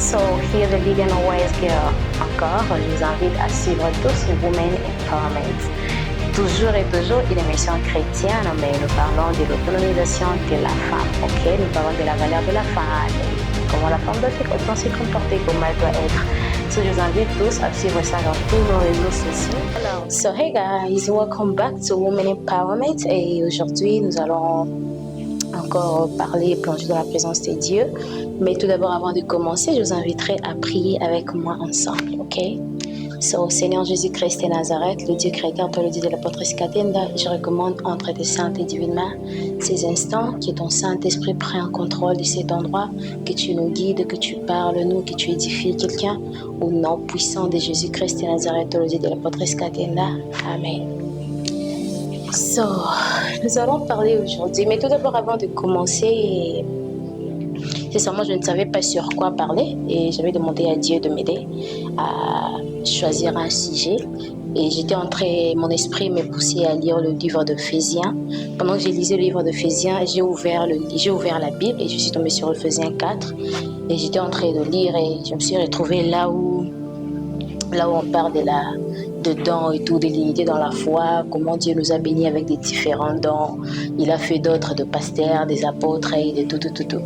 So, here the Lydian Wise Girl. Encore, je vous invite à suivre tous Women Empowerment. Toujours et toujours une émission chrétienne, mais nous parlons de l'autonomisation de la femme, ok? Nous parlons de la valeur de la femme, comment la femme doit se comporter, comment elle doit être. So, je vous invite tous à suivre ça dans tous nos réseaux sociaux. So, hey guys, welcome back to Women Empowerment. Et aujourd'hui, nous allons encore parler et plonger dans la présence de Dieu. Mais tout d'abord, avant de commencer, je vous inviterai à prier avec moi ensemble, ok? So, Seigneur Jésus-Christ de Nazareth, le Dieu créateur, toi le Dieu de l'apôtre Scatenda, je recommande entre tes saintes et divines mains ces instants, que ton Saint-Esprit prenne contrôle de cet endroit, que tu nous guides, que tu parles nous, que tu édifies quelqu'un, au nom puissant de Jésus-Christ de Nazareth, toi le Dieu de l'apôtre Scatenda. Amen. So, nous allons parler aujourd'hui, mais tout d'abord, avant de commencer, sincèrement, je ne savais pas sur quoi parler et j'avais demandé à Dieu de m'aider à choisir un sujet. Et j'étais mon esprit me poussait à lire le livre d'Éphésiens. Pendant que j'ai lisé le livre d'Éphésiens, j'ai ouvert la Bible et je suis tombée sur Éphésiens 4. Et j'étais en train de lire et je me suis retrouvée là où on parle de dons et tout, de l'unité dans la foi, comment Dieu nous a bénis avec des différents dons. Il a fait d'autres de pasteurs, des apôtres et de tout.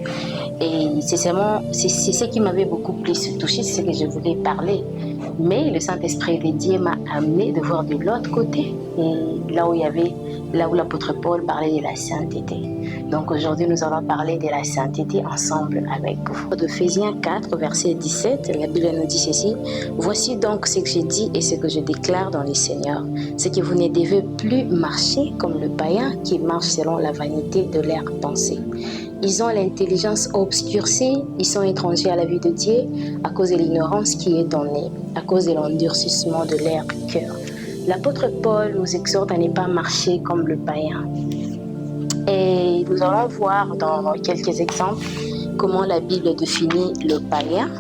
Et c'est ce qui m'avait beaucoup plus touché, c'est ce que je voulais parler. Mais le Saint-Esprit de Dieu m'a amené de voir de l'autre côté, et là où l'apôtre Paul parlait de la sainteté. Donc aujourd'hui, nous allons parler de la sainteté ensemble avec vous. D'Éphésiens 4, verset 17, la Bible nous dit ceci: « Voici donc ce que je dis et ce que je déclare dans le Seigneur, c'est que vous ne devez plus marcher comme le païen qui marche selon la vanité de leur pensée. Ils ont l'intelligence obscurcie, ils sont étrangers à la vie de Dieu à cause de l'ignorance qui est en eux, à cause de l'endurcissement de leur cœur. » L'apôtre Paul nous exhorte à ne pas marcher comme le païen. Et nous allons voir dans quelques exemples comment la Bible définit le païen.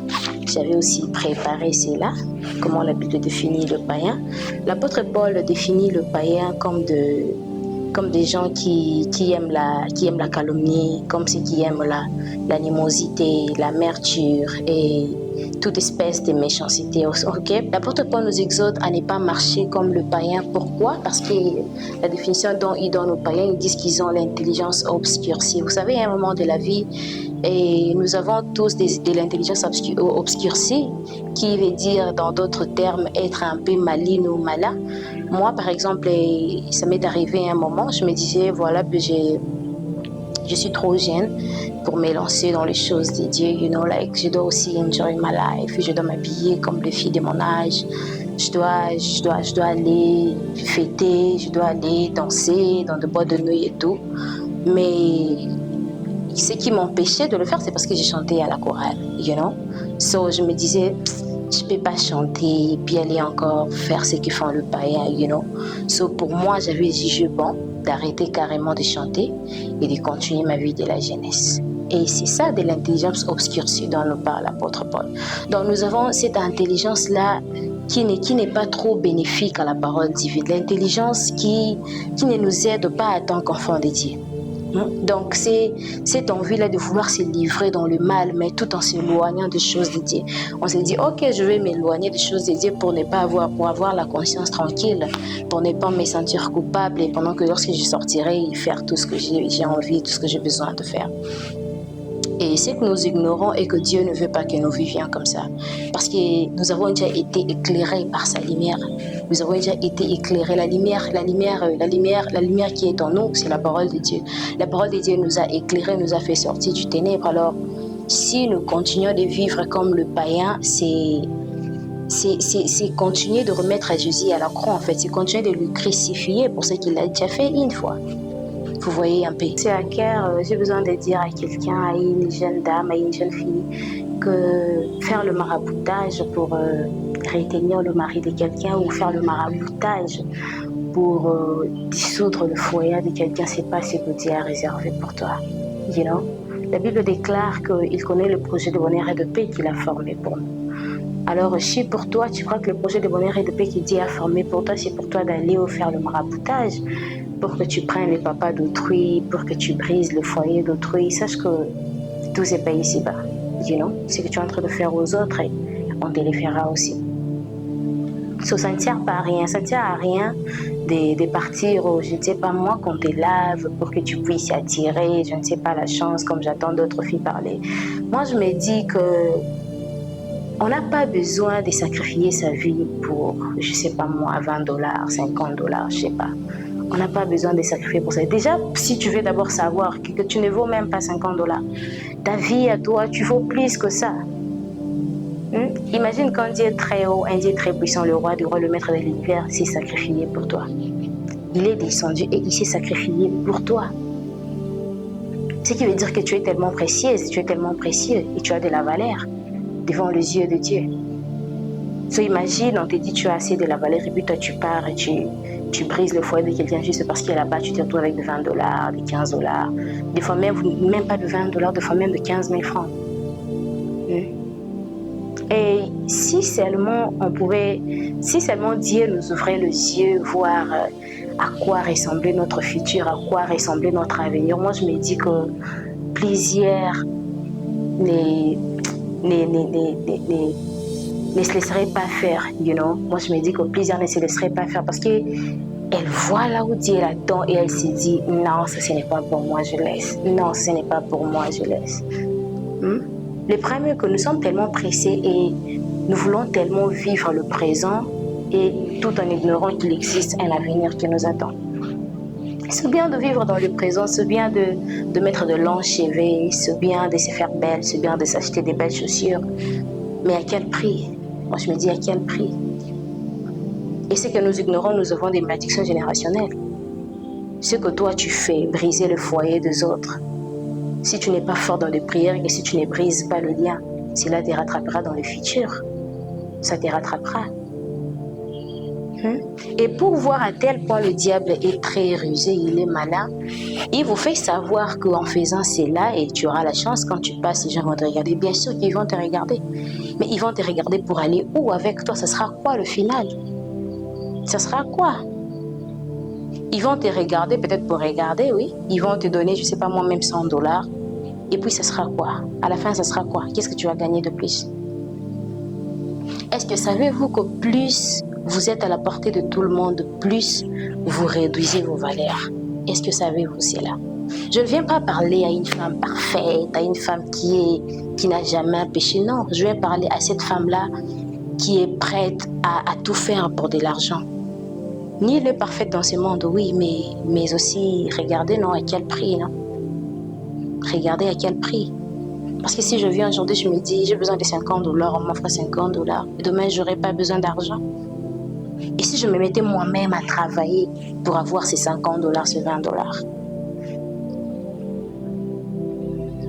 J'avais aussi préparé cela, comment la Bible définit le païen. L'apôtre Paul définit le païen comme des gens qui aiment la calomnie, comme ceux qui aiment l'animosité, l'amertume et toute espèce de méchanceté. Okay? L'apôtre Paul nous exhorte à ne pas marcher comme le païen. Pourquoi? Parce que la définition dont il donne aux païens, ils disent qu'ils ont l'intelligence obscurcie. Vous savez, à un moment de la vie, et nous avons tous de l'intelligence obscurcie, qui veut dire, dans d'autres termes, être un peu maligne ou malin. Moi, par exemple, ça m'est arrivé un moment, je me disais, voilà, je suis trop jeune pour me lancer dans les choses de Dieu, je dois aussi enjoy my life, je dois m'habiller comme les filles de mon âge, je dois aller fêter, je dois aller danser dans des boîtes de nuit et tout. Mais ce qui m'empêchait de le faire, c'est parce que j'ai chanté à la chorale, So, je me disais, je ne peux pas chanter et puis aller encore faire ce que font le païen, So, pour moi, j'avais jugé bon d'arrêter carrément de chanter et de continuer ma vie de la jeunesse. Et c'est ça de l'intelligence obscurcie dont nous parle l'apôtre Paul. Donc nous avons cette intelligence-là qui n'est pas trop bénéfique à la parole divine. L'intelligence qui ne nous aide pas en tant qu'enfants de Dieu. Donc c'est cette envie-là de vouloir se livrer dans le mal, mais tout en s'éloignant des choses de Dieu. On se dit, ok, je vais m'éloigner des choses de Dieu pour avoir la conscience tranquille, pour ne pas me sentir coupable, et pendant que lorsque je sortirai, faire tout ce que j'ai envie, tout ce que j'ai besoin de faire. Et ce que nous ignorons est que Dieu ne veut pas que nous vivions comme ça. Parce que nous avons déjà été éclairés par sa lumière. Nous avons déjà été éclairés. La lumière qui est en nous, c'est la parole de Dieu. La parole de Dieu nous a éclairés, nous a fait sortir du ténèbre. Alors, si nous continuons de vivre comme le païen, c'est continuer de remettre Jésus à la croix, en fait. C'est continuer de le crucifier pour ce qu'il a déjà fait une fois. Vous voyez un peu. C'est à cœur, j'ai besoin de dire à quelqu'un, à une jeune dame, à une jeune fille, que faire le maraboutage pour retenir le mari de quelqu'un ou faire le maraboutage pour dissoudre le foyer de quelqu'un, c'est pas ce que Dieu a réservé pour toi. La Bible déclare qu'il connaît le projet de bonheur et de paix qu'il a formé pour nous. Alors, si pour toi, tu crois que le projet de bonheur et de paix que Dieu a formé pour toi, c'est pour toi d'aller faire le maraboutage, pour que tu prennes les papas d'autrui, pour que tu brises le foyer d'autrui, sache que tout n'est pas ici-bas. ce que tu es en train de faire aux autres, on te le fera aussi. Ça ne sert pas à rien. Ça ne sert à rien de partir, je ne sais pas moi, qu'on te lave pour que tu puisses attirer, je ne sais pas, la chance, comme j'entends d'autres filles parler. Moi, je me dis que on n'a pas besoin de sacrifier sa vie pour, je ne sais pas moi, $20, $50, je ne sais pas. On n'a pas besoin de sacrifier pour ça. Déjà, si tu veux d'abord savoir que tu ne vaux même pas $50, ta vie à toi, tu vaux plus que ça. Imagine quand Dieu est très haut, un Dieu très puissant, le roi, le maître de l'univers, s'est sacrifié pour toi. Il est descendu et il s'est sacrifié pour toi. Ce qui veut dire que tu es tellement précieuse, tu es tellement précieux et tu as de la valeur devant les yeux de Dieu. Imagine, on te dit tu as assez de la valeur et puis toi tu pars et tu brises le foyer de quelqu'un juste parce qu'il est là-bas, tu te retrouves avec de $20, de $15, des fois même pas de $20, des fois même de 15 000 francs. Et si seulement Dieu nous ouvrait les yeux, voir à quoi ressemblait notre futur, à quoi ressemblait notre avenir, moi je me dis que plusieurs ne se laisseraient pas faire, Moi je me dis que plusieurs ne se laisseraient pas faire parce que elle voit là où Dieu est là-dedans et elle se dit non, ça ce n'est pas pour moi, je laisse. Non, ce n'est pas pour moi, je laisse. Le problème est que nous sommes tellement pressés et nous voulons tellement vivre le présent et tout en ignorant qu'il existe un avenir qui nous attend. C'est bien de vivre dans le présent, c'est bien de mettre de longs cheveux, c'est bien de se faire belle, c'est bien de s'acheter des belles chaussures. Mais à quel prix? Moi je me dis à quel prix? Et ce que nous ignorons, nous avons des malédictions générationnelles. Ce que toi tu fais, briser le foyer des autres. Si tu n'es pas fort dans les prières et si tu ne brises pas le lien, cela te rattrapera dans le futur. Ça te rattrapera. Et pour voir à tel point le diable est très rusé, il est malin, il vous fait savoir qu'en faisant cela, et tu auras la chance quand tu passes, les gens vont te regarder. Bien sûr qu'ils vont te regarder. Mais ils vont te regarder pour aller où avec toi? Ça sera quoi le final? Ça sera quoi? Ils vont te regarder, peut-être pour regarder, oui. Ils vont te donner, je ne sais pas moi, même $100. Et puis, ça sera quoi? À la fin, ça sera quoi? Qu'est-ce que tu vas gagner de plus? Est-ce que savez-vous que plus vous êtes à la portée de tout le monde, plus vous réduisez vos valeurs? Est-ce que savez-vous cela? Je ne viens pas parler à une femme parfaite, à une femme qui n'a jamais péché. Non, je viens parler à cette femme-là qui est prête à tout faire pour de l'argent. Ni le parfait dans ce monde, oui, mais aussi, regardez, non, à quel prix, non? Regardez à quel prix. Parce que si je viens aujourd'hui, je me dis, j'ai besoin de $50, on m'offre $50. Demain, je n'aurai pas besoin d'argent. Et si je me mettais moi-même à travailler pour avoir ces $50, ces $20?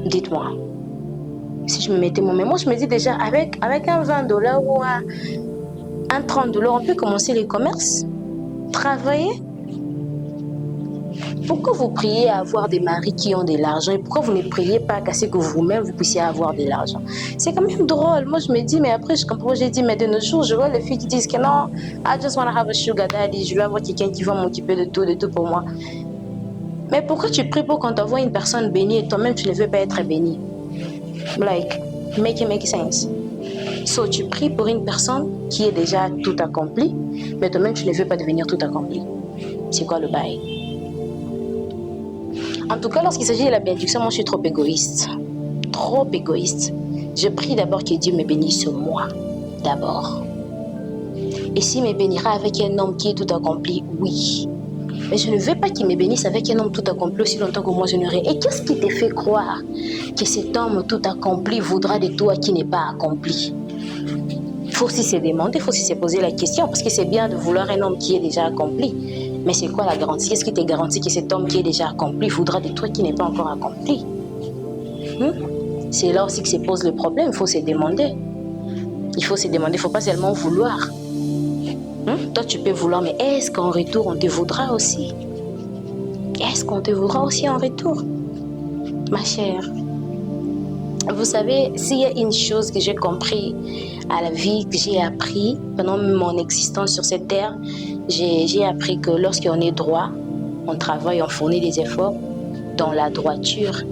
Dites-moi. Si je me mettais moi-même, moi je me dis déjà, avec un $20 ou un $30, on peut commencer les commerces. Travailler. Pourquoi vous priez à avoir des maris qui ont de l'argent et pourquoi vous ne priez pas qu'à ce que vous-même vous puissiez avoir de l'argent? C'est quand même drôle. Moi je me dis, mais après je comprends, j'ai dit, mais de nos jours, je vois les filles qui disent que non, I just want to have a sugar daddy, je veux avoir quelqu'un qui va m'occuper de tout pour moi. Mais pourquoi tu pries pour qu'on t'envoie une personne bénie et toi-même tu ne veux pas être bénie? Like, make sense. So tu pries pour une personne qui est déjà tout accompli, mais toi-même tu ne veux pas devenir tout accompli. C'est quoi le bail? En tout cas, lorsqu'il s'agit de la bénédiction, moi je suis trop égoïste. Trop égoïste. Je prie d'abord que Dieu me bénisse moi. D'abord. Et s'il me bénira avec un homme qui est tout accompli, oui. Mais je ne veux pas qu'il me bénisse avec un homme tout accompli aussi longtemps que moi je n'aurai. Et qu'est-ce qui te fait croire que cet homme tout accompli voudra de toi qui n'est pas accompli? Il faut aussi se demander, il faut aussi se poser la question, parce que c'est bien de vouloir un homme qui est déjà accompli. Mais c'est quoi la garantie? Qu'est-ce qui te garantit que cet homme qui est déjà accompli voudra de toi qui n'est pas encore accompli? C'est là aussi que se pose le problème, il faut se demander. Il faut se demander, il ne faut pas seulement vouloir. Toi, tu peux vouloir, mais est-ce qu'en retour, on te voudra aussi? Est-ce qu'on te voudra aussi en retour? Ma chère, vous savez, s'il y a une chose que j'ai compris à la vie, que j'ai appris pendant mon existence sur cette terre, j'ai appris que lorsqu'on est droit, on travaille, on fournit des efforts dans la droiture,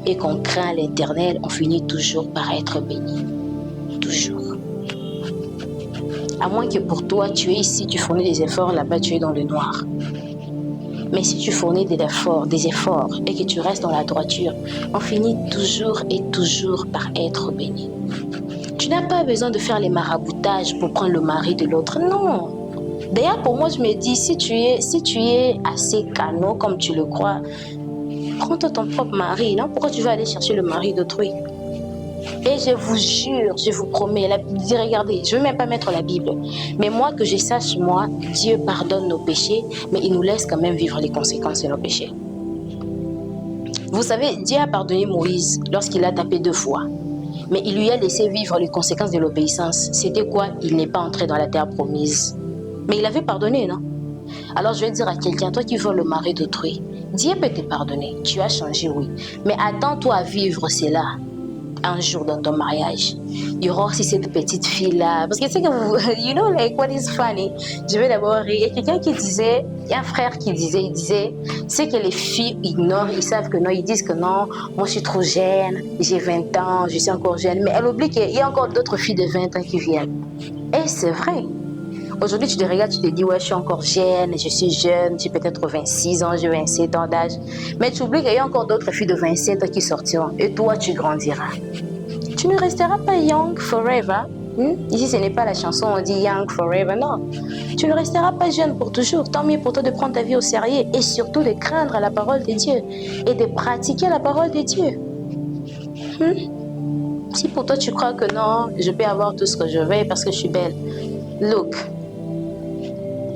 et qu'on craint l'Éternel, on finit toujours par être béni. Toujours. À moins que pour toi, tu es ici, tu fournis des efforts, là-bas tu es dans le noir. Mais si tu fournis des efforts et que tu restes dans la droiture, on finit toujours et toujours par être béni. Tu n'as pas besoin de faire les maraboutages pour prendre le mari de l'autre. Non. D'ailleurs, pour moi, je me dis, si tu es assez canot comme tu le crois, prends-toi ton propre mari. Non? Pourquoi tu vas aller chercher le mari d'autrui? Et je vous jure, je vous promets, regardez, je ne vais même pas mettre la Bible. Mais moi, que je sache, moi, Dieu pardonne nos péchés, mais il nous laisse quand même vivre les conséquences de nos péchés. Vous savez, Dieu a pardonné Moïse lorsqu'il a tapé 2 fois. Mais il lui a laissé vivre les conséquences de l'obéissance. C'était quoi? Il n'est pas entré dans la terre promise. Mais il avait pardonné, non? Alors je vais dire à quelqu'un, toi qui veux le mari d'autrui, Dieu peut te pardonner. Tu as changé, oui. Mais attends-toi à vivre cela un jour dans ton mariage. Il y aura aussi cette petite fille-là. Parce que tu sais que vous, you know, like, what is funny? Je vais d'abord rire. Il y a quelqu'un qui disait, il y a un frère qui disait, c'est que les filles ignorent, ils savent que non, ils disent que non, moi je suis trop jeune, j'ai 20 ans, je suis encore jeune. Mais elle oublie qu'il y a encore d'autres filles de 20 ans qui viennent. Et c'est vrai. Aujourd'hui, tu te regardes, tu te dis, ouais, je suis encore jeune, je suis jeune, j'ai peut-être 26 ans, j'ai 27 ans d'âge. Mais tu oublies qu'il y a encore d'autres filles de 27 ans qui sortiront. Et toi, tu grandiras. Tu ne resteras pas young forever. Ici, ce n'est pas la chanson, on dit young forever, non. Tu ne resteras pas jeune pour toujours. Tant mieux pour toi de prendre ta vie au sérieux et surtout de craindre la parole de Dieu et de pratiquer la parole de Dieu. Si pour toi, tu crois que non, je peux avoir tout ce que je veux parce que je suis belle. Look.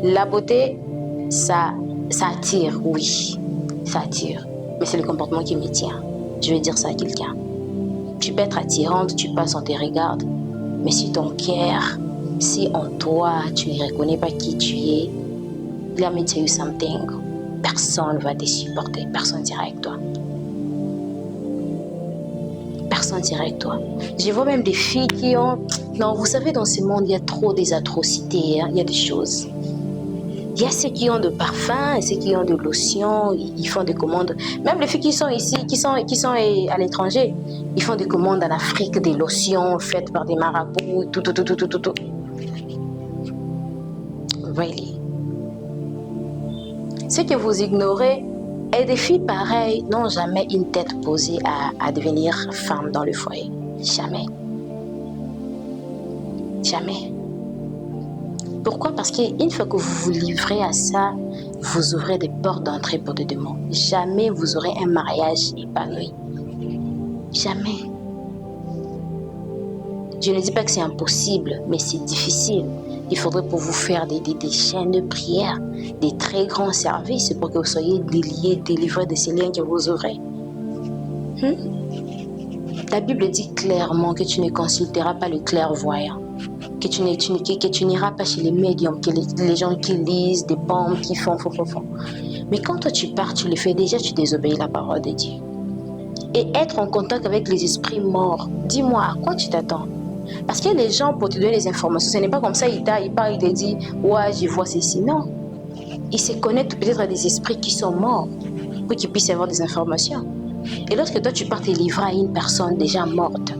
La beauté, ça attire, oui, ça attire. Mais c'est le comportement qui me tient. Je vais dire ça à quelqu'un. Tu peux être attirante, tu passes, on te regarde. Mais si ton cœur, si en toi, tu ne reconnais pas qui tu es, let me tell you something. Personne ne va te supporter. Personne n'ira avec toi. Personne n'ira avec toi. Je vois même des filles qui ont... Non, vous savez, dans ce monde, il y a trop des atrocités. Il y a des choses. Il y a ceux qui ont de parfums et ceux qui ont de lotion, ils font des commandes. Même les filles qui sont ici, qui sont à l'étranger, ils font des commandes en Afrique, des lotions faites par des marabouts, tout. Really. Ce que vous ignorez, et des filles pareilles n'ont jamais une tête posée à devenir femme dans le foyer. Jamais. Jamais. Pourquoi? Parce qu'une fois que vous vous livrez à ça, vous ouvrez des portes d'entrée pour des démons. Jamais vous aurez un mariage épanoui. Jamais. Je ne dis pas que c'est impossible, mais c'est difficile. Il faudrait pour vous faire des chaînes de prière, des très grands services pour que vous soyez délivrés de ces liens que vous ouvrez. La Bible dit clairement que tu ne consulteras pas le clairvoyant. Que tu n'iras pas chez les médiums, que les gens qui lisent, des pommes, qui font. Mais quand toi tu pars, tu le fais déjà, tu désobéis la parole de Dieu. Et être en contact avec les esprits morts, dis-moi, à quoi tu t'attends? Parce que les gens, pour te donner les informations, ce n'est pas comme ça, il parle, il te dit, ouais, je vois ceci. Non. Ils se connectent peut-être à des esprits qui sont morts pour qu'ils puissent avoir des informations. Et lorsque toi tu pars te livrer à une personne déjà morte,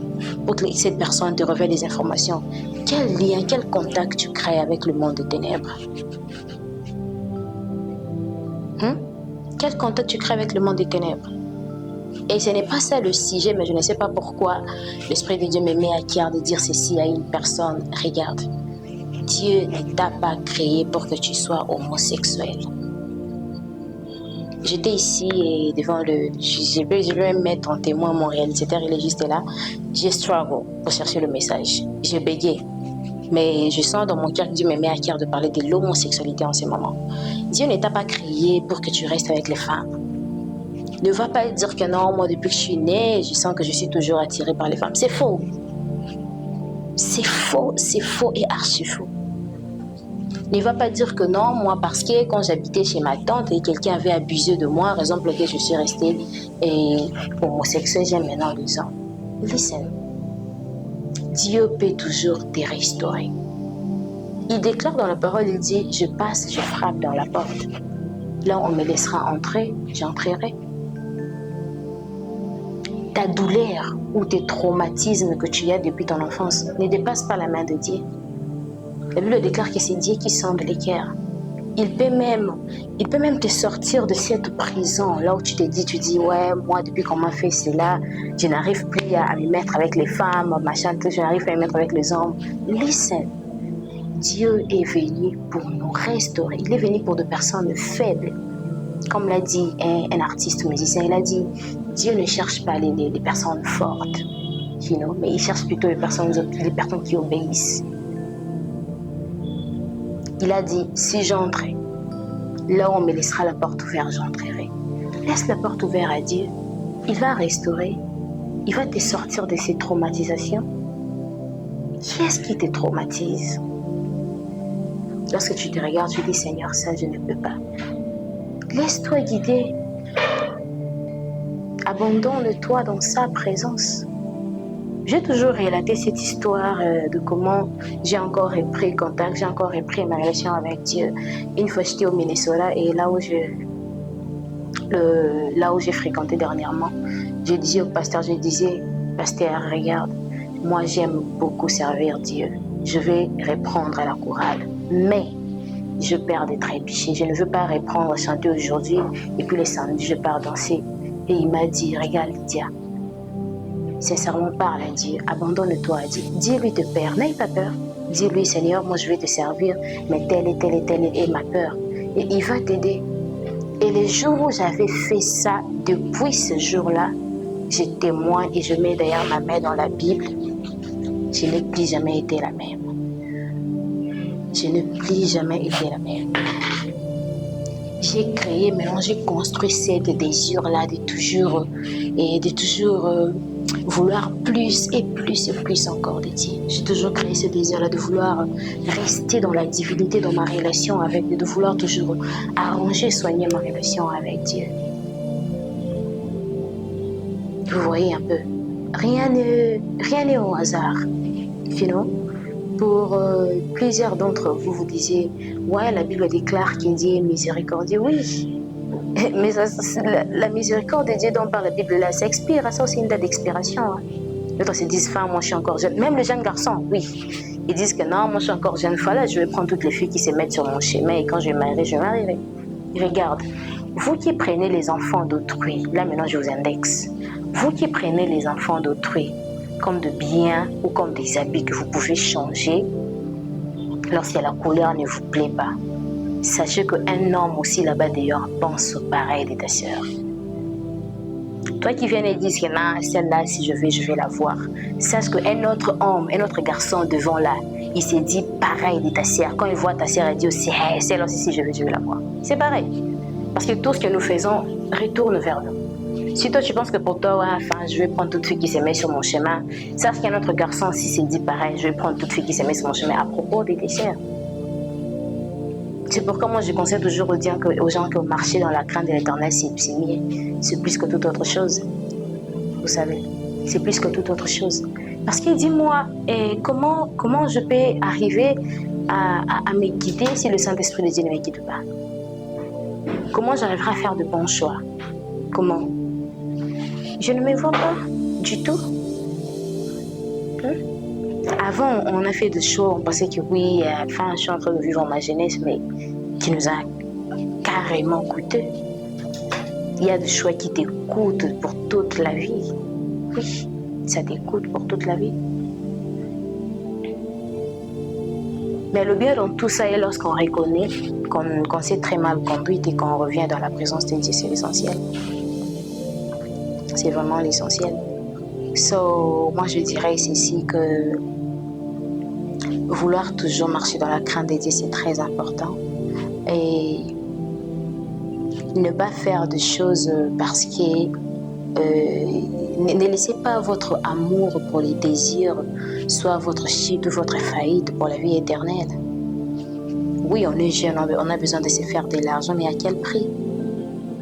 pour que cette personne te révèle des informations, quel lien, quel contact tu crées avec le monde des ténèbres? Quel contact tu crées avec le monde des ténèbres? Et ce n'est pas ça le sujet, mais je ne sais pas pourquoi l'Esprit de Dieu me met à cœur de dire ceci à une personne. Regarde, Dieu ne t'a pas créé pour que tu sois homosexuel. J'étais ici et devant je vais mettre en témoin mon réalisateur, il est juste là. J'ai struggle pour chercher le message. J'ai bégayé. Mais je sens dans mon cœur que Dieu me met à cœur de parler de l'homosexualité en ce moment. Dieu ne t'a pas créé pour que tu restes avec les femmes. Ne va pas dire que non, moi depuis que je suis née, je sens que je suis toujours attirée par les femmes. C'est faux. C'est faux et archi faux. Ne va pas dire que non, moi parce que quand j'habitais chez ma tante et quelqu'un avait abusé de moi, raison pour laquelle je suis restée homosexuelle, j'aime maintenant 2 ans. Listen, Dieu peut toujours te restaurer. Il déclare dans la parole, il dit, je passe, je frappe dans la porte. Là, on me laissera entrer, j'entrerai. ta douleur ou tes traumatismes que tu as depuis ton enfance ne dépassent pas la main de Dieu. La Bible déclare que c'est Dieu qui sonde les cœurs. Il peut même te sortir de cette prison, là où tu dis, ouais, moi, depuis qu'on m'a fait cela, je n'arrive plus à me mettre avec les femmes, machin, je n'arrive pas à me mettre avec les hommes. Listen, Dieu est venu pour nous restaurer. Il est venu pour des personnes faibles. Comme l'a dit un artiste musicien, il a dit, Dieu ne cherche pas les personnes fortes, mais il cherche plutôt les personnes qui obéissent. Il a dit, si j'entrais, là où on me laissera la porte ouverte, j'entrerai. Laisse la porte ouverte à Dieu. Il va restaurer. Il va te sortir de ces traumatisations. Qui est-ce qui te traumatise? Lorsque tu te regardes, tu dis, Seigneur, ça, je ne peux pas. Laisse-toi guider. Abandonne-toi dans sa présence. J'ai toujours relaté cette histoire de comment j'ai encore repris contact, j'ai encore repris ma relation avec Dieu. Une fois j'étais au Minnesota et là où j'ai fréquenté dernièrement, je disais au pasteur, pasteur, regarde, moi j'aime beaucoup servir Dieu. Je vais reprendre à la chorale, mais je perds des trépieds. Je ne veux pas reprendre à chanter aujourd'hui et puis les samedis je pars danser. Et il m'a dit, regarde Lydia, sincèrement parle à Dieu, abandonne-toi à Dieu. Dis-lui de peur, n'aie pas peur. Dis-lui, Seigneur, moi je vais te servir, mais telle est ma peur. Et il va t'aider. Et les jours où j'avais fait ça, depuis ce jour-là, je témoigne et je mets d'ailleurs ma main dans la Bible. Je n'ai plus jamais été la même. Je n'ai plus jamais été la même. J'ai créé, maintenant j'ai construit cette désir-là de toujours vouloir plus et plus et plus encore de Dieu. J'ai toujours créé ce désir-là de vouloir rester dans la divinité, dans ma relation avec Dieu, de vouloir toujours arranger, soigner ma relation avec Dieu. Vous voyez un peu, rien n'est au hasard, Pour plusieurs d'entre vous, vous disiez, ouais, la Bible déclare qu'il Dieu est miséricordieux. Oui, mais la miséricorde de Dieu dont parle la Bible, là, ça expire, ça aussi une date d'expiration. D'autres se disent, moi je suis encore jeune. Même les jeunes garçons, oui, ils disent que non, moi je suis encore jeune. Là, je vais prendre toutes les filles qui se mettent sur mon chemin et quand je marierai. Regarde, vous qui prenez les enfants d'autrui, là maintenant je vous indexe, vous qui prenez les enfants d'autrui comme de biens ou comme des habits que vous pouvez changer lorsque la couleur ne vous plaît pas. Sachez qu'un homme aussi là-bas d'ailleurs pense au pareil de ta sœur. Toi qui viens et dis que non, celle-là, si je vais la voir. Sache qu'un autre homme, un autre garçon devant là, il s'est dit pareil de ta sœur. Quand il voit ta sœur, il dit aussi, hey, celle-là aussi, si je vais la voir. C'est pareil. Parce que tout ce que nous faisons retourne vers nous. Si toi tu penses que pour toi, je vais prendre toute fille qui se met sur mon chemin, sache qu'un autre garçon, si c'est dit pareil, je vais prendre toute fille qui se met sur mon chemin à propos des desserts. C'est pourquoi moi je conseille toujours aux gens que marcher dans la crainte de l'Éternel, c'est mieux. C'est plus que toute autre chose. Vous savez, c'est plus que toute autre chose. Parce qu'il dit, moi, comment je peux arriver à me guider si le Saint-Esprit de Dieu ne me guide pas? Comment j'arriverai à faire de bons choix? Comment? Je ne me vois pas du tout. Avant, on a fait des choix, on pensait que oui, je suis en train de vivre ma jeunesse, mais qui nous a carrément coûté. Il y a des choix qui te coûtent pour toute la vie. Oui, ça te coûte pour toute la vie. Mais le bien dans tout ça est lorsqu'on reconnaît qu'on s'est très mal conduit et qu'on revient dans la présence de Dieu, c'est l'essentiel. C'est vraiment l'essentiel. Moi je dirais ceci que vouloir toujours marcher dans la crainte de Dieu, c'est très important. Et ne pas faire de choses parce que ne laissez pas votre amour pour les désirs soit votre chute ou votre faillite pour la vie éternelle. Oui, on est jeune, on a besoin de se faire de l'argent, mais à quel prix?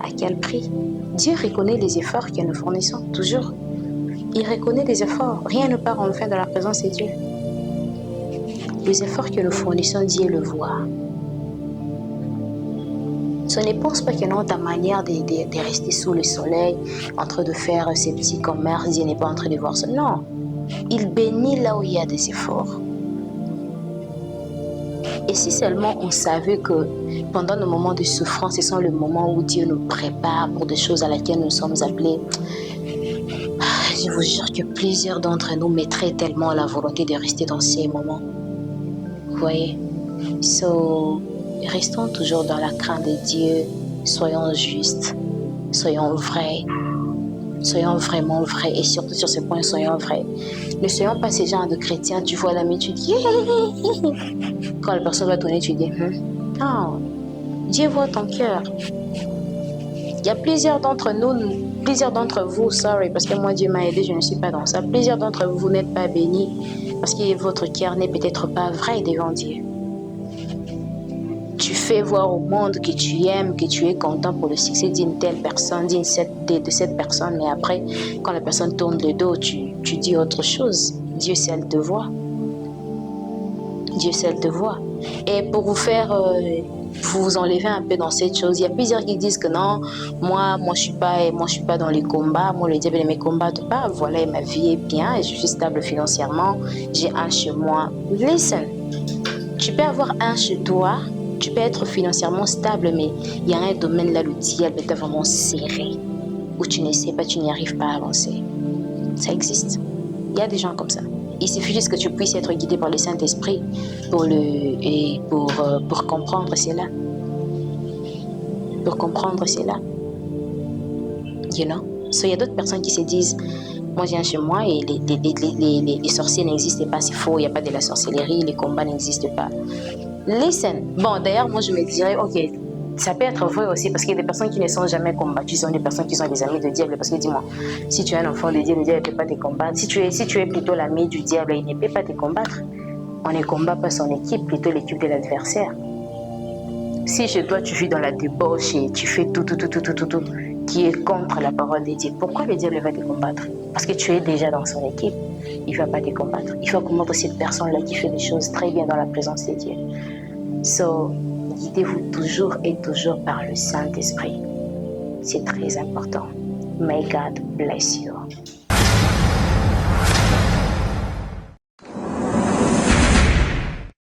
À quel prix? Dieu reconnaît les efforts que nous fournissons, toujours. Il reconnaît les efforts. Rien ne part en vain dans la présence de Dieu. Les efforts que nous fournissons, Dieu le voit. Ce ne pense pas que non, ta manière de rester sous le soleil, en train de faire ces petits commerces, Dieu n'est pas en train de voir ça. Non, il bénit là où il y a des efforts. Et si seulement on savait que pendant nos moments de souffrance, ce sont les moments où Dieu nous prépare pour des choses à laquelle nous sommes appelés, je vous jure que plusieurs d'entre nous mettraient tellement la volonté de rester dans ces moments. Vous voyez? Restons toujours dans la crainte de Dieu, soyons justes, soyons vrais, soyons vraiment vrais et surtout sur ce point, soyons vrais. Ne soyons pas ces genres de chrétiens, tu vois l'ami, tu dis quand la personne va tourner, tu dis non, Dieu voit ton cœur. Il y a plusieurs d'entre vous, parce que moi Dieu m'a aidé, je ne suis pas dans ça. Plusieurs d'entre vous n'êtes pas bénis parce que votre cœur n'est peut-être pas vrai devant Dieu. Tu fais voir au monde que tu aimes, que tu es content pour le succès d'une telle personne, de cette personne, mais après, quand la personne tourne le dos, tu dis autre chose. Dieu seul te voit. Dieu seul te voit. Et pour vous faire, vous enlever un peu dans cette chose, il y a plusieurs qui disent que non, moi je suis pas dans les combats, moi le diable ne me combatte pas, voilà, ma vie est bien, et je suis stable financièrement, j'ai un chez moi. Listen, tu peux avoir un chez toi, tu peux être financièrement stable, mais il y a un domaine là, le diable t'a vraiment serré, où tu ne sais pas, tu n'y arrives pas à avancer. Ça existe. Il y a des gens comme ça. Il suffit juste que tu puisses être guidé par le Saint-Esprit pour comprendre cela. Pour comprendre cela. You know? So, il y a d'autres personnes qui se disent, moi je viens chez moi et les sorciers n'existent pas, c'est faux, il n'y a pas de la sorcellerie, les combats n'existent pas. Listen. Bon, d'ailleurs, moi je me dirais, ok, ça peut être vrai aussi parce qu'il y a des personnes qui ne sont jamais combattues, ce sont des personnes qui sont des amis du diable. Parce que dis-moi, si tu es un enfant de Dieu, le diable ne peut pas te combattre. Si tu es plutôt l'ami du diable, il ne peut pas te combattre. On ne combat pas son équipe, plutôt l'équipe de l'adversaire. Si chez toi tu vis dans la débauche et tu fais tout qui est contre la parole de Dieu, pourquoi le diable va te combattre? Parce que tu es déjà dans son équipe, il ne va pas te combattre. Il faut combattre cette personne-là qui fait des choses très bien dans la présence de Dieu. So, guidez-vous toujours et toujours par le Saint-Esprit. C'est très important. May God bless you.